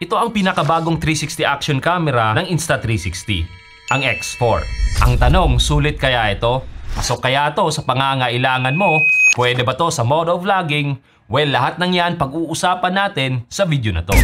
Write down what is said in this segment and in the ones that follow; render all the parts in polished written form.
Ito ang pinakabagong 360 action camera ng Insta360, ang X4. Ang tanong, sulit kaya ito? Pasok kaya ito sa pangangailangan mo? Pwede ba to sa modo vlogging? Well, lahat ng yan pag-uusapan natin sa video na to.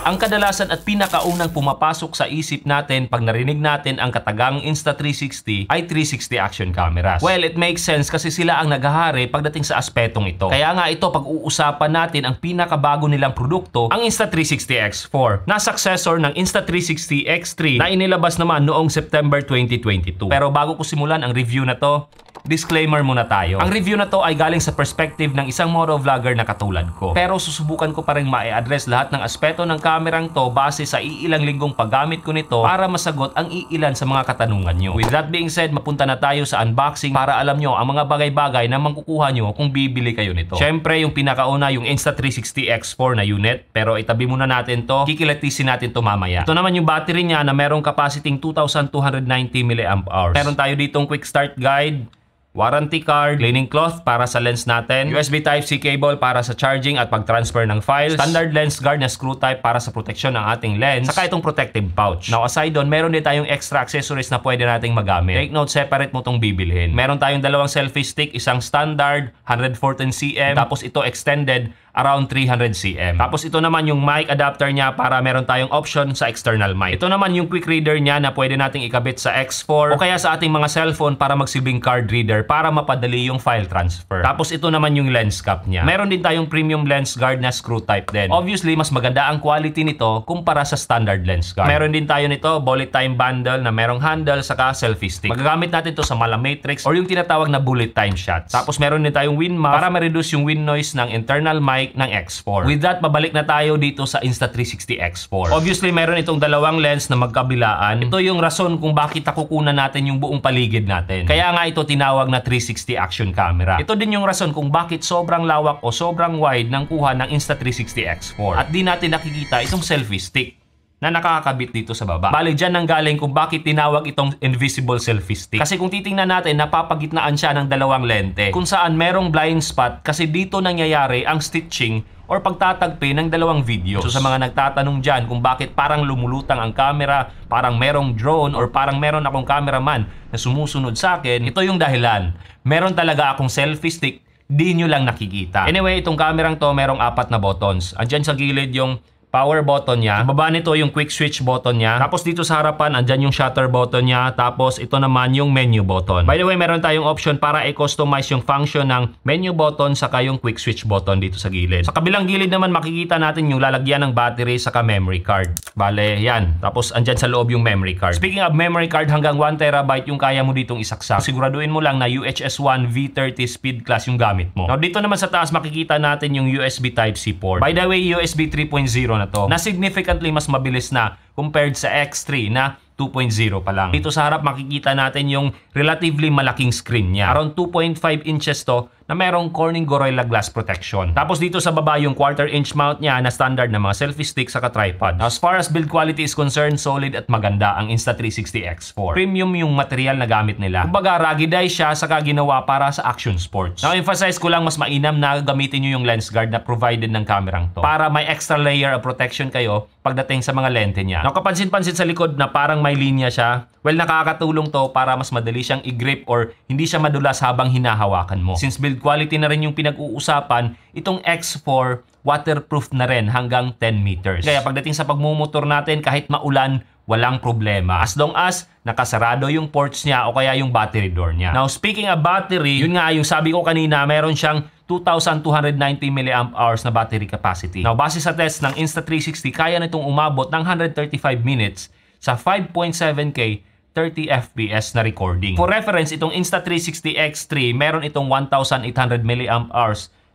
Ang kadalasan at pinakaunang pumapasok sa isip natin pag narinig natin ang katagang Insta360 ay 360 action cameras. Well, it makes sense kasi sila ang naghahari pagdating sa aspetong ito. Kaya nga ito pag-uusapan natin ang pinakabago nilang produkto, ang Insta360 X4, na successor ng Insta360 X3 na inilabas naman noong September 2022. Pero bago ko simulan ang review na to, disclaimer muna tayo. Ang review na to ay galing sa perspective ng isang motovlogger na katulad ko. Pero susubukan ko pa rin ma-address lahat ng aspeto ng kamerang to base sa iilang linggong paggamit ko nito para masagot ang iilan sa mga katanungan nyo. With that being said, mapunta na tayo sa unboxing para alam nyo ang mga bagay-bagay na makukuha nyo kung bibili kayo nito. Syempre, yung pinakauna yung Insta360 X4 na unit, pero itabi muna natin to, kikilatisin natin to mamaya. Ito naman yung battery niya na merong capacity 2,290 mAh. Meron tayo ditong quick start guide, warranty card, cleaning cloth para sa lens natin, USB Type-C cable para sa charging at pag-transfer ng files, standard lens guard na screw type para sa proteksyon ng ating lens, saka itong protective pouch. Now aside doon, meron din tayong extra accessories na pwede nating magamit. Take note, separate mo itong bibilhin. Meron tayong dalawang selfie stick, isang standard 114cm, tapos ito extended around 300cm. Tapos ito naman yung mic adapter niya para meron tayong option sa external mic. Ito naman yung quick reader niya na pwede nating ikabit sa X4 o kaya sa ating mga cellphone para magsilbing card reader para mapadali yung file transfer. Tapos ito naman yung lens cap niya. Meron din tayong premium lens guard na screw type din. Obviously, mas maganda ang quality nito kumpara sa standard lens guard. Meron din tayo nito bullet time bundle na merong handle saka selfie stick. Magagamit natin to sa mala matrix or yung tinatawag na bullet time shots. Tapos meron din tayong wind muff para ma-reduce yung wind noise ng internal mic ng X4. With that, babalik na tayo dito sa Insta360 X4. Obviously, meron itong dalawang lens na magkabilaan. Ito yung rason kung bakit nakukunan natin yung buong paligid natin. Kaya nga ito tinawag na 360 action camera. Ito din yung rason kung bakit sobrang lawak o sobrang wide ng kuha ng Insta360 X4. At di natin nakikita itong selfie stick na nakakabit dito sa baba. Bali, dyan nang galing kung bakit tinawag itong invisible selfie stick. Kasi kung titingnan natin, napapagitnaan siya ng dalawang lente kung saan merong blind spot kasi dito nangyayari ang stitching or pagtatagpi ng dalawang video. So sa mga nagtatanong dyan kung bakit parang lumulutang ang camera, parang merong drone or parang meron akong cameraman na sumusunod sa akin, ito yung dahilan. Meron talaga akong selfie stick, di nyo lang nakikita. Anyway, itong kamerang to merong 4 na buttons. Andyan sa gilid yung power button niya. Sa baba nito yung quick switch button niya. Tapos dito sa harapan, andyan yung shutter button niya. Tapos ito naman yung menu button. By the way, meron tayong option para i-customize yung function ng menu button saka yung quick switch button dito sa gilid. Sa kabilang gilid naman, makikita natin yung lalagyan ng battery saka memory card. Bale, yan. Tapos andyan sa loob yung memory card. Speaking of memory card, hanggang 1TB yung kaya mo ditong isaksak. Siguraduhin mo lang na UHS 1 V30 speed class yung gamit mo. Now dito naman sa taas, makikita natin yung USB Type-C port. By the way, USB 3.0 na to, na significantly mas mabilis na compared sa X3 na 2.0 pa lang. Dito sa harap makikita natin yung relatively malaking screen niya. Around 2.5 inches to na merong Corning Gorilla Glass protection. Tapos dito sa baba yung 1/4 inch mount niya na standard na mga selfie stick saka tripod. Now, as far as build quality is concerned, solid at maganda ang Insta360 X4. Premium yung material na gamit nila. Kumbaga, ruggedized siya saka ginawa para sa action sports. Now, emphasize ko lang mas mainam na gamitin nyo yung lens guard na provided ng kamerang to para may extra layer of protection kayo pagdating sa mga lente niya. Now, kapansin-pansin sa likod na parang may linya siya. Well, nakakatulong to para mas madali siyang i-grip or hindi siya madulas habang hinahawakan mo. Since build quality na rin yung pinag-uusapan, itong X4 waterproof na rin hanggang 10 meters. Kaya pagdating sa pagmumotor natin, kahit maulan, walang problema. As long as nakasarado yung ports niya o kaya yung battery door niya. Now, speaking of battery, yun nga yung sabi ko kanina, meron siyang 2,290 mAh na battery capacity. Now, base sa test ng Insta360, kaya nitong umabot ng 135 minutes sa 5.7K 30 FPS na recording. For reference, itong Insta360 X3 meron itong 1,800 mAh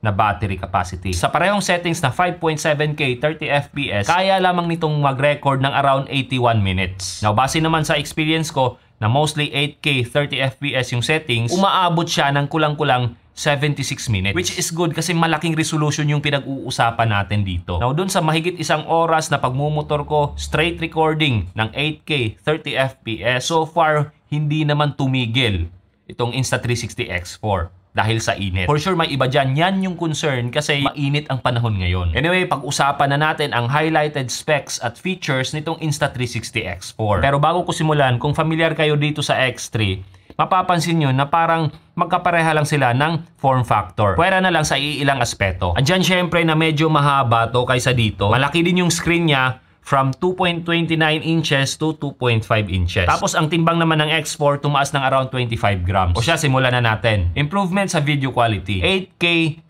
na battery capacity. Sa parehong settings na 5.7K 30 FPS, kaya lamang nitong mag-record ng around 81 minutes. Now, base naman sa experience ko na mostly 8K 30 FPS yung settings, umaabot siya ng kulang-kulang 76 minutes. Which is good kasi malaking resolution yung pinag-uusapan natin dito. Now, dun sa mahigit 1 oras na pagmumotor ko, straight recording ng 8K 30 FPS, so far, hindi naman tumigil itong Insta360 X4. dahil sa init. For sure may iba dyan, yan yung concern kasi mainit ang panahon ngayon. Anyway, pag-usapan na natin ang highlighted specs at features nitong Insta360 X4. Pero bago ko simulan, kung familiar kayo dito sa X3, mapapansin nyo na parang magkapareha lang sila ng form factor. Pwera na lang sa iilang aspeto. Andyan syempre na medyo mahaba to kaysa dito. Malaki din yung screen niya from 2.29 inches to 2.5 inches. Tapos ang timbang naman ng X4 tumaas ng around 25 grams. O siya, simulan na natin. Improvement sa video quality. 8K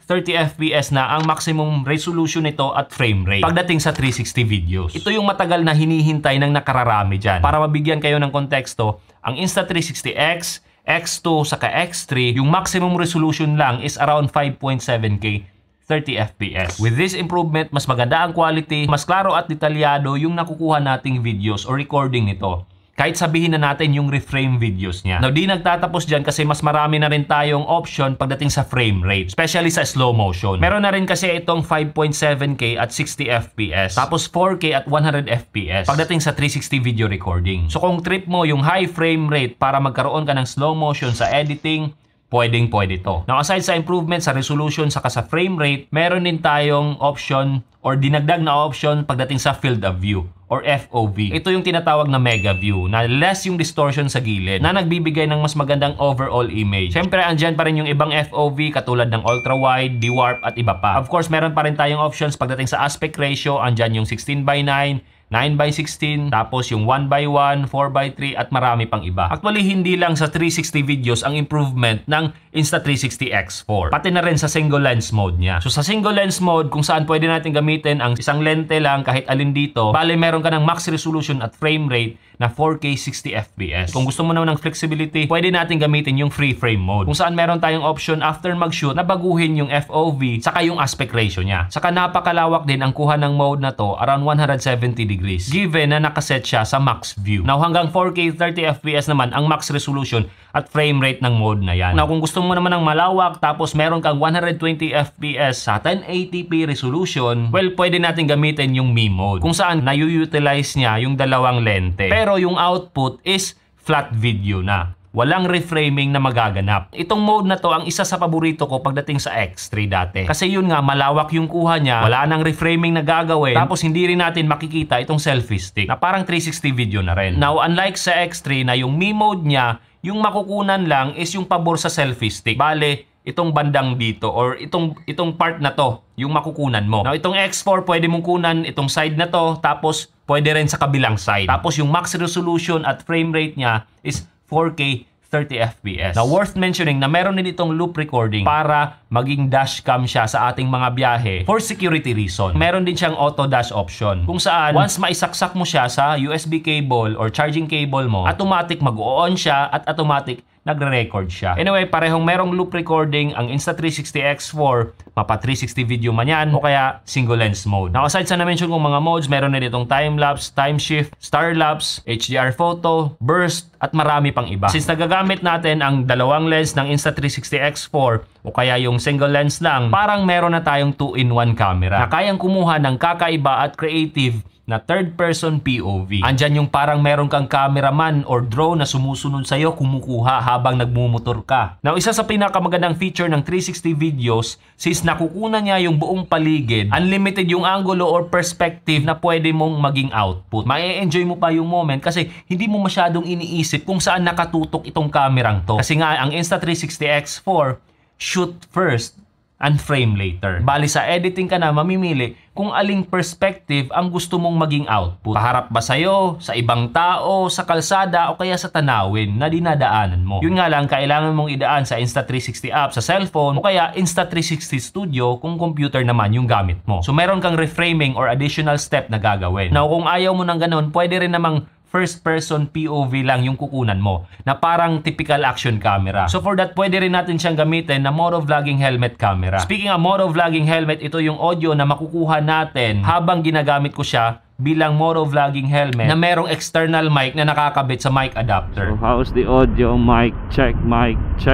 30 FPS na ang maximum resolution nito at frame rate pagdating sa 360 videos. Ito yung matagal na hinihintay ng nakararami dyan. Para mabigyan kayo ng konteksto, ang Insta360X, X2 saka X3, yung maximum resolution lang is around 5.7K 30 FPS. With this improvement, mas maganda ang quality, mas klaro at detalyado yung nakukuha nating videos or recording nito. Kahit sabihin na natin yung reframe videos niya. Now, di nagtatapos dyan kasi mas marami na rin tayong option pagdating sa frame rate, especially sa slow motion. Meron na rin kasi itong 5.7K at 60 FPS, tapos 4K at 100 FPS pagdating sa 360 video recording. So kung trip mo yung high frame rate para magkaroon ka ng slow motion sa editing, pwede to. Now, aside sa improvement sa resolution saka sa frame rate, meron din tayong option or dinagdag na option pagdating sa field of view or FOV. Ito yung tinatawag na mega view na less yung distortion sa gilid na nagbibigay ng mas magandang overall image. Siyempre, andyan pa rin yung ibang FOV katulad ng ultra-wide, dewarp at iba pa. Of course, meron pa rin tayong options pagdating sa aspect ratio. Andyan yung 16:9, 9:16, tapos yung 1:1, 4:3 at marami pang iba. Actually, hindi lang sa 360 videos ang improvement ng Insta360 X4. Pati na rin sa single lens mode niya. So sa single lens mode, kung saan pwede natin gamitin ang isang lente lang kahit alin dito, bale meron ka ng max resolution at frame rate na 4K 60 FPS. Kung gusto mo naman ng flexibility, pwede natin gamitin yung free frame mode. Kung saan meron tayong option after mag-shoot na baguhin yung FOV saka yung aspect ratio niya. Saka napakalawak din ang kuha ng mode na to, around 170 degrees. Given na nakaset siya sa max view. Now hanggang 4K 30 FPS naman ang max resolution at frame rate ng mode na yan. Now kung gusto mo naman ng malawak tapos meron kang 120 FPS sa 1080p resolution, well pwede natin gamitin yung Mi mode. Kung saan na-utilize niya yung dalawang lente. Pero yung output is flat video na. Walang reframing na magaganap. Itong mode na to ang isa sa paborito ko pagdating sa X3 dati. Kasi yun nga, malawak yung kuha niya, wala nang reframing na gagawin, tapos hindi rin natin makikita itong selfie stick na parang 360 video na rin. Now, unlike sa X3 na yung Mi mode niya, yung makukunan lang is yung pabor sa selfie stick. Bale, itong bandang dito or itong part na to, yung makukunan mo. Now, itong X4, pwede mong kunan itong side na to, tapos pwede rin sa kabilang side. Tapos yung max resolution at frame rate niya is 4K 30 FPS. Now, worth mentioning na meron din itong loop recording para maging dashcam siya sa ating mga biyahe for security reason. Meron din siyang auto dash option kung saan once maisaksak mo siya sa USB cable or charging cable mo, automatic mag-on siya at automatic nagre-record siya. Anyway, parehong merong loop recording ang Insta360 X4, mapa 360 video man yan o kaya single lens mode. Now, aside sa na-mention kong mga modes, meron din itong time-lapse, time shift, star-lapse, HDR photo, burst, at marami pang iba. Since nagagamit natin ang dalawang lens ng Insta360 X4 o kaya yung single lens lang, parang meron na tayong 2-in-1 camera na kayang kumuha ng kakaiba at creative na third-person POV. Andyan yung parang meron kang cameraman or drone na sumusunod sa'yo, kumukuha habang nagmumotor ka. Now, isa sa pinakamagandang feature ng 360 videos, since nakukunan niya yung buong paligid, unlimited yung angulo or perspective na pwede mong maging output. Ma-enjoy mo pa yung moment kasi hindi mo masyadong iniisip kung saan nakatutok itong kamerang to. Kasi nga, ang Insta360 X4, shoot first and frame later. Bali sa editing ka na mamimili kung aling perspective ang gusto mong maging output. Paharap ba sa'yo, sa ibang tao, sa kalsada o kaya sa tanawin na dinadaanan mo. Yun nga lang, kailangan mong idaan sa Insta360 app sa cellphone o kaya Insta360 Studio kung computer naman yung gamit mo. So meron kang reframing or additional step na gagawin. Now kung ayaw mo ng ganun, pwede rin namang first-person POV lang yung kukunan mo na parang typical action camera. So for that, pwede rin natin siyang gamitin na motovlogging helmet camera. Speaking of motovlogging helmet, ito yung audio na makukuha natin habang ginagamit ko siya bilang motovlogging helmet na merong external mic na nakakabit sa mic adapter. So how's the audio? Mic check, 1 2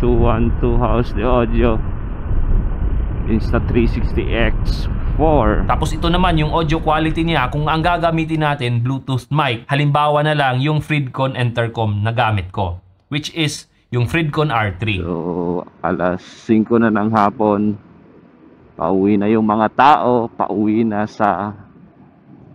1 2. How's the audio? Insta360 X4. Tapos ito naman yung audio quality niya, kung ang gagamitin natin Bluetooth mic, halimbawa na lang yung Fridcon intercom na gamit ko, which is yung Fridcon R3. So, alas 5 na ng hapon, pauwi na yung mga tao, pauwi na sa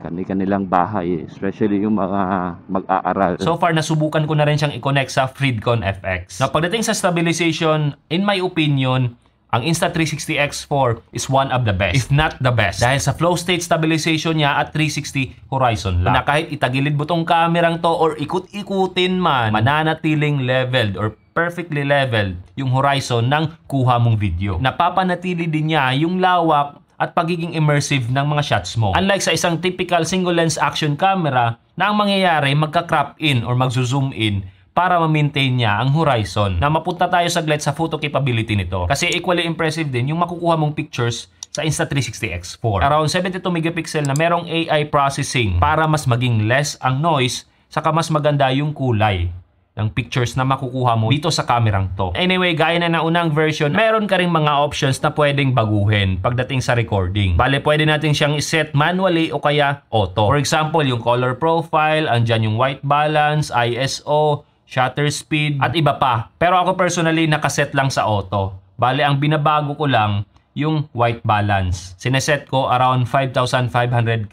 kanilang bahay, especially yung mga mag-aaral. So far, nasubukan ko na rin siyang i-connect sa Fridcon FX. Na pagdating sa stabilization, in my opinion, ang Insta360 X4 is one of the best, if not the best. Dahil sa flow state stabilization niya at 360 horizon lang. Na kahit itagilid mo tong kamerang to or ikut-ikutin man, mananatiling leveled or perfectly leveled yung horizon ng kuha mong video. Napapanatili din niya yung lawak at pagiging immersive ng mga shots mo. Unlike sa isang typical single lens action camera na ang mangyayari magka-crop in or magzo-zoom in para ma-maintain niya ang horizon. Na mapunta tayo saglit sa photo capability nito. Kasi equally impressive din yung makukuha mong pictures sa Insta360 X4. Around 72 megapixel na merong AI processing para mas maging less ang noise saka mas maganda yung kulay ng pictures na makukuha mo dito sa kamerang to. Anyway, gaya na unang version, meron ka ring mga options na pwedeng baguhin pagdating sa recording. Bale, pwede natin siyang iset manually o kaya auto. For example, yung color profile, andyan yung white balance, ISO, shutter speed, at iba pa. Pero ako personally, nakaset lang sa auto. Bale, ang binabago ko lang yung white balance. Sineset ko around 5,500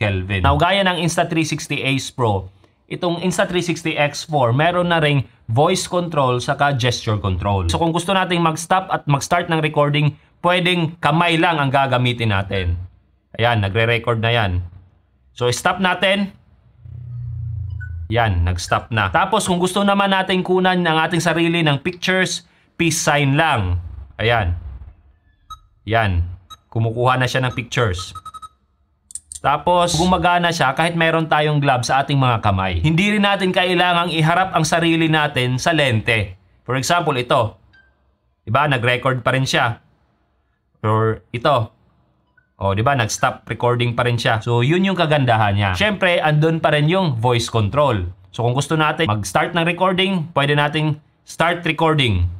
Kelvin. Now, gaya ng Insta360 Ace Pro, itong Insta360 X4, meron na ring voice control saka gesture control. So kung gusto nating mag-stop at mag-start ng recording, pwedeng kamay lang ang gagamitin natin. Ayan, nagre-record na yan. So stop natin. Yan, nag-stop na. Tapos kung gusto naman natin kunan ng ating sarili ng pictures, peace sign lang. Ayan. Yan. Kumukuha na siya ng pictures. Tapos, gumagana siya kahit meron tayong glove sa ating mga kamay. Hindi rin natin kailangang iharap ang sarili natin sa lente. For example, ito. Diba? Nag-record pa rin siya. Or ito. O, diba? Nag-stop recording pa rin siya. So, yun yung kagandahan niya. Siyempre, andun pa rin yung voice control. So, kung gusto natin mag-start ng recording, pwede nating start recording.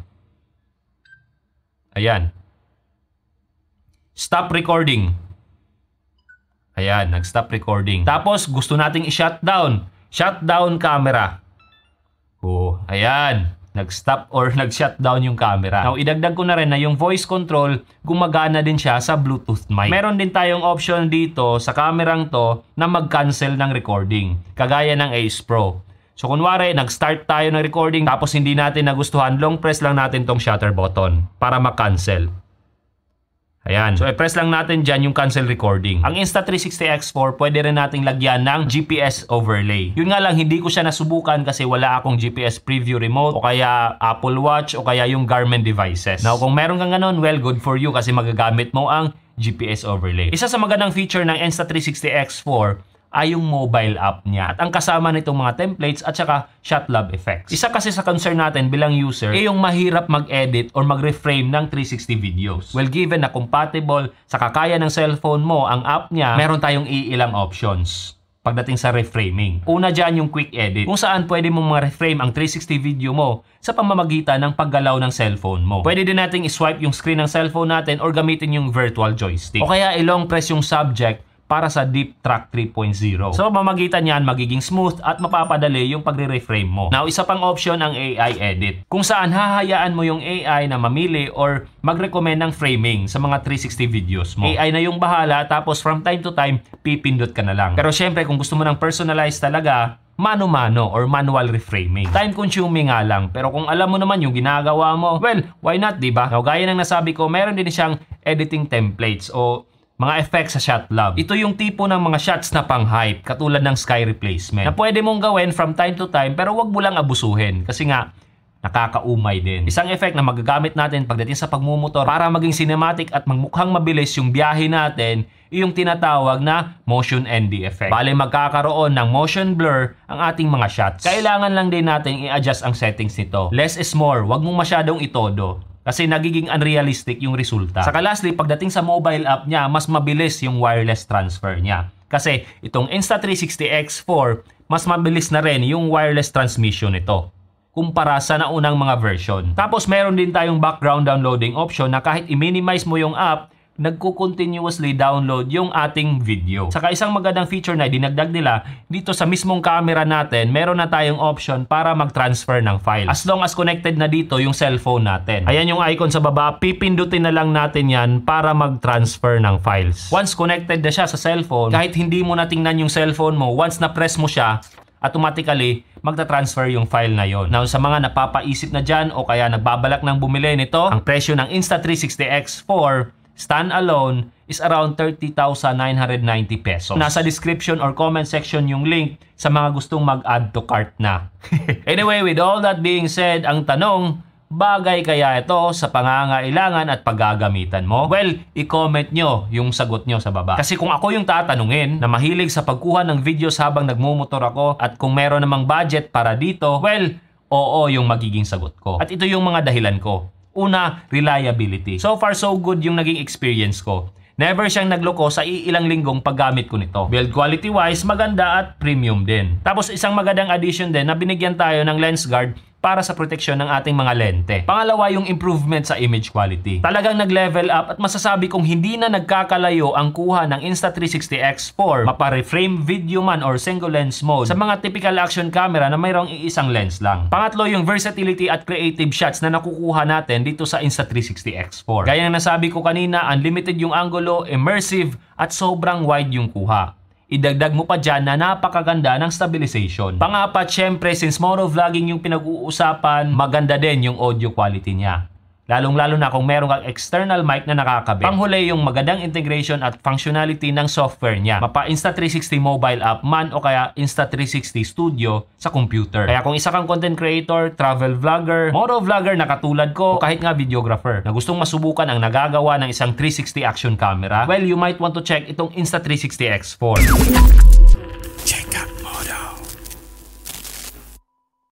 Ayan. Stop recording. Ayan, nag-stop recording. Tapos, gusto nating i-shutdown. Shutdown camera. Oh, ayan. Nag-stop or nag-shutdown yung camera. Now, idagdag ko na rin na yung voice control, gumagana din siya sa Bluetooth mic. Meron din tayong option dito sa kamerang to na mag-cancel ng recording. Kagaya ng Ace Pro. So, kunwari, nag-start tayo ng recording tapos hindi natin nagustuhan, long press lang natin tong shutter button para mag-cancel. Ayan. So, i-press lang natin dyan yung cancel recording. Ang Insta360 X4, pwede rin nating lagyan ng GPS overlay. Yun nga lang, hindi ko siya nasubukan kasi wala akong GPS preview remote o kaya Apple Watch o kaya yung Garmin devices. Now, kung meron kang ganun, well, good for you kasi magagamit mo ang GPS overlay. Isa sa magandang feature ng Insta360 X4 ay yung mobile app niya. At ang kasama nitong mga templates at saka ShotLab effects. Isa kasi sa concern natin bilang user ay yung mahirap mag-edit or mag-reframe ng 360 videos. Well, given na compatible sa kakaya ng cellphone mo ang app niya, meron tayong iilang options pagdating sa reframing. Una dyan yung quick edit, kung saan pwede mong ma-reframe ang 360 video mo sa pamamagitan ng paggalaw ng cellphone mo. Pwede din nating iswipe yung screen ng cellphone natin or gamitin yung virtual joystick. O kaya i-long press yung subject para sa Deep Track 3.0. So, mamagitan yan, magiging smooth at mapapadali yung pagre-reframe mo. Now, isa pang option ang AI Edit, kung saan hahayaan mo yung AI na mamili or mag-recommend ng framing sa mga 360 videos mo. AI na yung bahala, tapos from time to time, pipindot ka na lang. Pero syempre, kung gusto mo ng personalized talaga, mano-mano or manual reframing. Time-consuming nga lang. Pero kung alam mo naman yung ginagawa mo, well, why not, diba? Now, gaya ng nasabi ko, meron din siyang editing templates o mga effects sa ShotLab. Ito yung tipo ng mga shots na pang-hype, katulad ng sky replacement, na pwede mong gawin from time to time, pero wag mo lang abusuhin. Kasi nga, nakakaumay din. Isang effect na magagamit natin pagdating sa pagmumotor para maging cinematic at magmukhang mabilis yung biyahe natin, yung tinatawag na motion ND effect. Bale, magkakaroon ng motion blur ang ating mga shots. Kailangan lang din natin i-adjust ang settings nito. Less is more. Wag mong masyadong itodo. Kasi nagiging unrealistic yung resulta. Saka lastly, pagdating sa mobile app niya, mas mabilis yung wireless transfer niya. Kasi itong Insta360 X4, mas mabilis na rin yung wireless transmission nito kumpara sa naunang mga version. Tapos meron din tayong background downloading option na kahit i-minimize mo yung app, nagko-continuously download yung ating video. Saka isang magandang feature na dinagdag nila, dito sa mismong camera natin, meron na tayong option para mag-transfer ng file. As long as connected na dito yung cellphone natin. Ayan yung icon sa baba, pipindutin na lang natin yan para mag-transfer ng files. Once connected na siya sa cellphone, kahit hindi mo natingnan yung cellphone mo, once na-press mo siya, automatically magta-transfer yung file na yon. Now, sa mga napapaisip na dyan o kaya nagbabalak ng bumili nito, ang presyo ng Insta360 X4 standalone is around 30,990 pesos. Nasa description or comment section yung link sa mga gustong mag-add to cart na. Anyway, with all that being said, ang tanong, bagay kaya ito sa pangangailangan at paggagamitan mo? Well, i-comment nyo yung sagot nyo sa baba. Kasi kung ako yung tatanungin na mahilig sa pagkuha ng videos habang nagmumotor ako at kung meron namang budget para dito, well, oo yung magiging sagot ko. At ito yung mga dahilan ko. Una, reliability. So far so good yung naging experience ko. Never siyang nagloko sa ilang linggong paggamit ko nito. Build quality wise, maganda at premium din. Tapos isang magandang addition din na binigyan tayo ng lens guard para sa proteksyon ng ating mga lente. Pangalawa, yung improvement sa image quality. Talagang nag-level up at masasabi kong hindi na nagkakalayo ang kuha ng Insta360 X4 mapa-reframe video man or single lens mode sa mga typical action camera na mayroong iisang lens lang. Pangatlo, yung versatility at creative shots na nakukuha natin dito sa Insta360 X4. Gaya ng nasabi ko kanina, unlimited yung angulo, immersive at sobrang wide yung kuha. Idagdag mo pa dyan na napakaganda ng stabilization. Pangapat, syempre, since motovlogging yung pinag-uusapan, maganda din yung audio quality niya. Lalong-lalo na kung meron kang external mic na nakakabit. Panghuli, yung magandang integration at functionality ng software niya. Mapa Insta360 mobile app man o kaya Insta360 Studio sa computer. Kaya kung isa kang content creator, travel vlogger, motovlogger na katulad ko, o kahit nga videographer na gustong masubukan ang nagagawa ng isang 360 action camera, well, you might want to check itong Insta360 X4.